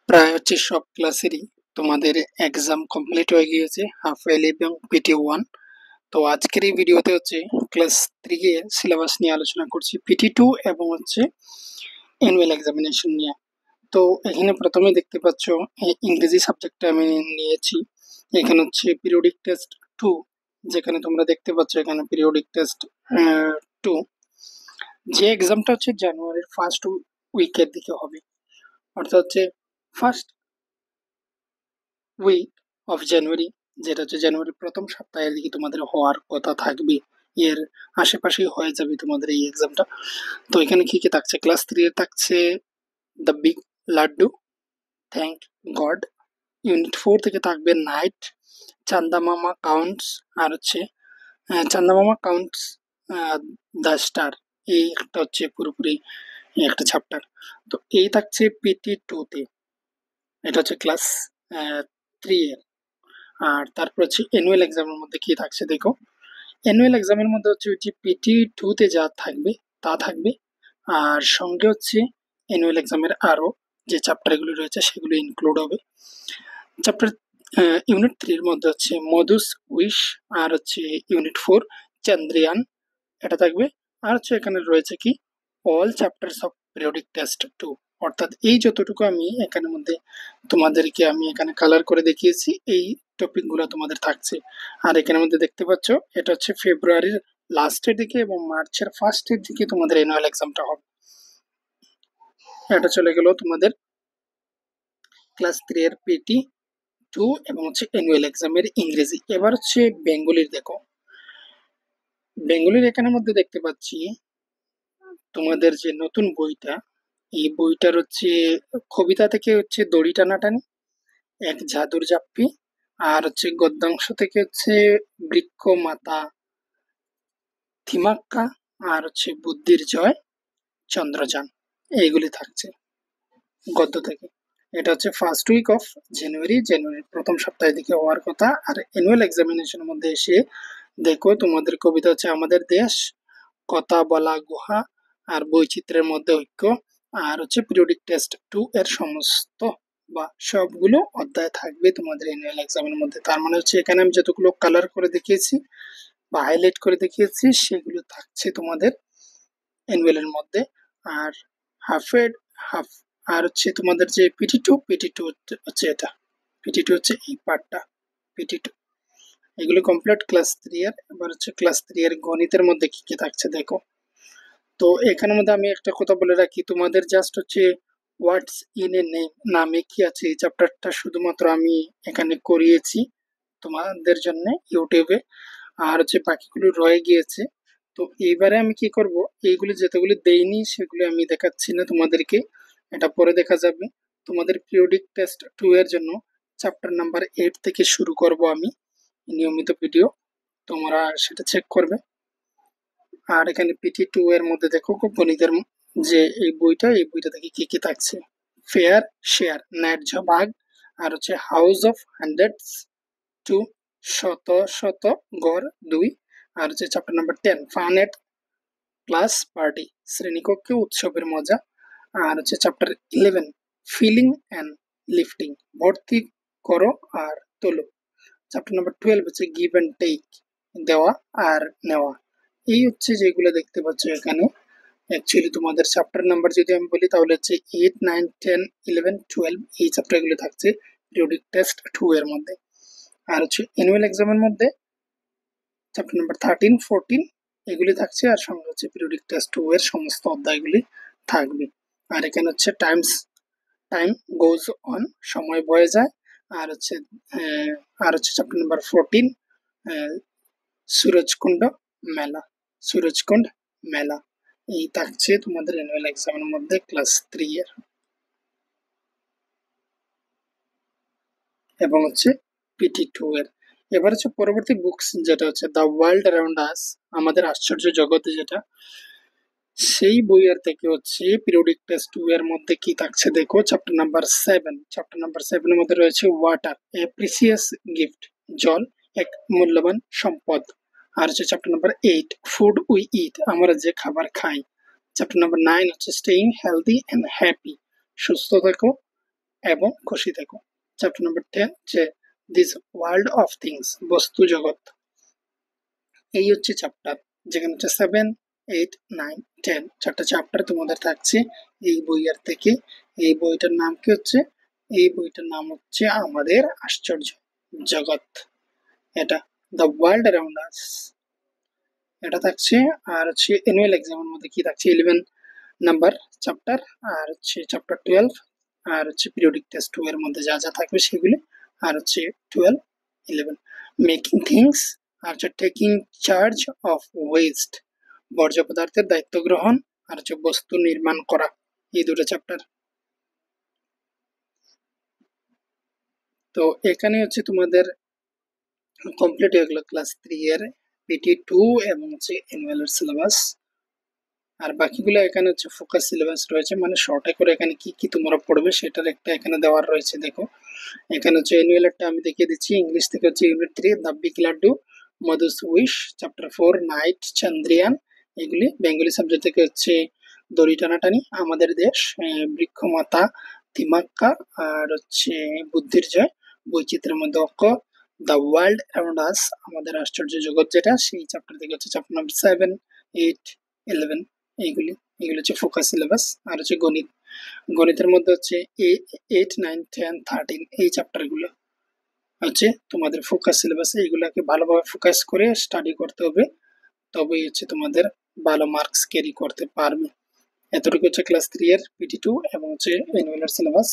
প্রায় সব ক্লাসেরই তোমাদের এক্সাম কমপ্লিট হয়ে গিয়েছে, হাফ ইয়ারলি এবং PT1। তো আজকের এই ভিডিওতে ক্লাস 3 এর সিলেবাস নিয়ে আলোচনা করছি, PT2 এবং অ্যানুয়াল এক্সামিনেশন নিয়ে। তো এখানে প্রথমে দেখতে পাচ্ছ ইংরেজি সাবজেক্টটা আমি নিয়েছি। এখানে পিরিয়ডিক টেস্ট 2, যেখানে তোমরা দেখতে পাচ্ছ এখানে পিরিয়ডিক টেস্ট 2, যে এক্সামটা জানুয়ারির ফার্স্ট উইকের দিকে হবে, অর্থাৎ ফার্স্ট উইক অফ জানুয়ারি, যেটা জানুয়ারির প্রথম সপ্তাহের দিকে তোমাদের হওয়ার কথা থাকবে। এর আশেপাশেই হয়ে যাবে তোমাদের এই এক্সামটা। তো এখানে কি কি থাকছে, ক্লাস 3 এর থাকছে the big laddu, thank God. Unit 4 থেকে থাকবে নাইট, চান্দা মামা কাউন্টস, আর চান্দা মামা কাউন্টস দ্য স্টার। এই একটা পুরোপুরি একটা চ্যাপ্টার। তো এই থাকছে PT2 তে, এটা ক্লাস 3 এর। আর তারপর অ্যানুয়াল এক্সামের মধ্যে কি থাকছে দেখো। অ্যানুয়াল এক্সামের মধ্যে ওই যে PT2 তে যা থাকবে তা থাকবে, আর সঙ্গে অ্যানুয়াল এক্সামের আরো যে চ্যাপ্টারগুলো রয়েছে সেগুলো ইনক্লুড হবে। চ্যাপ্টার ইউনিট 3 এর মধ্যে মধুস উইশ, আর ইউনিট 4 চন্দ্রয়ান, এটা থাকবে। আর এখানে রয়েছে কি all chapters of periodic test 2, অর্থাৎ এই যতটুকু আমি এখানের মধ্যে তোমাদেরকে আমি এখানে কালার করে দেখিয়েছি, এই টপিকগুলো তোমাদের থাকছে। আর এখানের মধ্যে দেখতে পাচ্ছ এটা ফেব্রুয়ারির লাস্টের দিকে এবং মার্চের ফার্স্টের দিকে তোমাদের অ্যানুয়াল এক্সামটা হবে। এটা চলে গেল তোমাদের ক্লাস 3 এর PT2 এবং অ্যানুয়াল এক্সামের ইংরেজি। এবার বেঙ্গলির দেখো। বেঙ্গলির এখানের মধ্যে দেখতে পাচ্ছি তোমাদের যে নতুন বইটা, এই বইটার কবিতা থেকে দড়ি টানাটানি, এক জাদুর জাপ্পি, আর গদ্যাংশ থেকে বৃক্ষ মাতা থিমাক্কা, আর বুদ্ধির জয় চন্দ্রযান। এইগুলি থাকছে গদ্য থেকে। এটা ফার্স্ট উইক অফ জানুয়ারির প্রথম সপ্তাহের দিকে হওয়ার কথা। আর অ্যানুয়াল এক্সামিনেশনের মধ্যে এসে দেখো তোমাদের কবিতা আমাদের দেশ, কথা বলা গুহা, আর বৈচিত্র্যের মধ্যে ঐক্য, আর পিরিয়ডিক টেস্ট 2 এর সমস্ত বা সবগুলো অধ্যায় থাকবে তোমাদের অ্যানুয়াল এক্সামের মধ্যে। তার মানে এখানে আমি যতগুলো কালার করে দেখিয়েছি বা হাইলাইট করে দেখিয়েছি সেগুলো থাকছে তোমাদের অ্যানুয়ালের মধ্যে। আর হাফের হাফ, আর তোমাদের যে পিটি টু এটা পিটি2 এই পার্টটা পিটি2। এগুলো কমপ্লিট ক্লাস 3 এর। এবার ক্লাস 3 এর গণিতের মধ্যে কি কি থাকছে দেখো। তো এখানের মধ্যে আমি একটা কথা বলে রাখি, তোমাদের just what's in a name, নামে কি আছে, এই চ্যাপ্টারটা শুধুমাত্র আমি এখানে করিয়েছি তোমাদের জন্য ইউটিউবে, আর বাকিগুলো রয়ে গিয়েছে। তো এইবারে আমি কি করব, এইগুলি যেগুলি দেইনি সেগুলি আমি দেখাচ্ছি না তোমাদেরকে, এটা পরে দেখা যাবে। তোমাদের পিরিয়ডিক টেস্ট 2 এর জন্য চ্যাপ্টার নাম্বার 8 থেকে শুরু করব আমি নিয়মিত ভিডিও, তোমরা সেটা চেক করবে। আর এখানে PT2 এর মধ্যে দেখো গণিতের যে এই বইটা থেকে কি কি থাকছে। ফেয়ার শেয়ার, ন্যায্য ভাগ, আর হাউস অফ হান্ড্রেডস 2, শত শত গড় 2, আর chapter number 10 fun at class party, শ্রেণীকক্ষে উৎসবের মজা, আর চ্যাপ্টার 11 ফিলিং অ্যান্ড লিফটিং, ভর্তি করো আর তোলো। Chapter number 12 give and take, দেওয়া আর নেওয়া। এই যেগুলো দেখতে পাচ্ছ এখানে, অ্যাকচুয়ালি তোমাদের চ্যাপ্টার নাম্বার যদি আমি বলি তাহলে 8, 9, 10, 11, 12 এই চ্যাপ্টারগুলো থাকছে পিরিয়ডিক টেস্ট 2 এর মধ্যে। আর অ্যানুয়াল এক্সামের মধ্যে চ্যাপ্টার নাম্বার 13, 14 এগুলি থাকছে, আর সঙ্গে পিরিয়ডিক টেস্ট 2 এর সমস্ত অধ্যায়গুলি থাকবে। আর এখানে টাইম গোজ অন, সময় বয়ে যায়। আর চ্যাপ্টার নাম্বার 14 সুরজকুণ্ড মেলা। এই থাকছে তোমাদের অ্যানুয়াল এক্সামের মধ্যে ক্লাস 3 এর। এবং PT2 এর। এবার পরবর্তী বুকস যেটা দ্য ওয়ার্ল্ড অ্যারাউন্ড আস, আমাদের আশ্চর্য জগতে, যেটা সেই বইয়ের থেকে পিরিয়ডিক টেস্ট 2 এর মধ্যে কি থাকছে দেখো। চ্যাপ্টার নাম্বার 7 এর মধ্যে রয়েছে ওয়াটার, এ প্রিসিয়াস গিফট, জল এক মূল্যবান সম্পদ। আর chapter number 8 food we eat, আমরা যে খাবার খাই। Chapter number 9 staying healthy and happy, সুস্থ থাকো এবং খুশি থেকো। চ্যাপ্টার নাম্বার 10 যে দিস ওয়ার্ল্ড অফ থিংস, বস্তু জগৎ। এই হচ্ছে চ্যাপ্টার, যেখানে হচ্ছে 7, 8, 9, 10 চারটা চ্যাপ্টার তোমাদের থাকছে এই বইয়ের থেকে। এই বইটার নাম কি হচ্ছে? এই বইটার নাম হচ্ছে আমাদের আশ্চর্য জগৎ। এটা দ্য ওয়ার্ল্ড অ্যারাউন্ড আস, এটা থাকছে। আর হচ্ছে অ্যানুয়াল এক্সামের মধ্যে কি থাকছে, 11 নাম্বার চ্যাপ্টার, আর হচ্ছে চ্যাপ্টার 12, আর হচ্ছে পিরিয়ডিক টেস্ট 2 এর মধ্যে যা যা থাকবে সেগুলি, আর হচ্ছে 12, 11 মেকিং থিংস, আর হচ্ছে টেকিং চার্জ অফ ওয়েস্ট, বর্জ্য পদার্থের দায়িত্ব গ্রহণ, আর হচ্ছে বস্তু নির্মাণ করা। এই দুটো চ্যাপ্টার। তো এখানে হচ্ছে তোমাদের কমপ্লিট হয়ে গেল ক্লাস 3 এর PT2 এবং হচ্ছে অ্যানুয়াল সিলেবাস। আর বাকিগুলো এখানে হচ্ছে ফোকাস সিলেবাস রয়েছে, মানে শর্টে করে এখানে কি কি তোমরা পড়বে সেটার একটা এখানে দেওয়ার রয়েছে। দেখো এখানে হচ্ছে অ্যানুয়ালেরটা আমি দেখিয়ে দিচ্ছি। ইংলিশ থেকে হচ্ছে unit 3 the big laddoo, Madhu's wish, chapter 4 night, চন্দ্রিয়ান। এগুলি বেঙ্গলি সাবজেক্ট থেকে হচ্ছে দড়ি টানাটানি, আমাদের দেশ, বৃক্ষমাতা, তিমাক্কা, আর হচ্ছে বুদ্ধির জয়, বৈচিত্র্যের মধ্যে অক্ষ, দ্য ওয়ার্ল্ড অ্যারাউন্ড আস, আমাদের আশ্চর্য জগৎ যেটা, সেই চ্যাপ্টার থেকে হচ্ছে চ্যাপ্টার নাম্বার 7, 8, 11। এইগুলি এগুলি হচ্ছে ফোকাস সিলেবাস। আর হচ্ছে গণিত, গণিতের মধ্যে হচ্ছে 8, 9, 10, 13 এই চ্যাপ্টারগুলো হচ্ছে তোমাদের ফোকাস সিলেবাস। এইগুলাকে ভালোভাবে ফোকাস করে স্টাডি করতে হবে, তবেই হচ্ছে তোমাদের ভালো মার্কস ক্যারি করতে পারবে। এতটুকু হচ্ছে ক্লাস 3 এর PT2 এবং হচ্ছে অ্যানুয়াল সিলেবাস।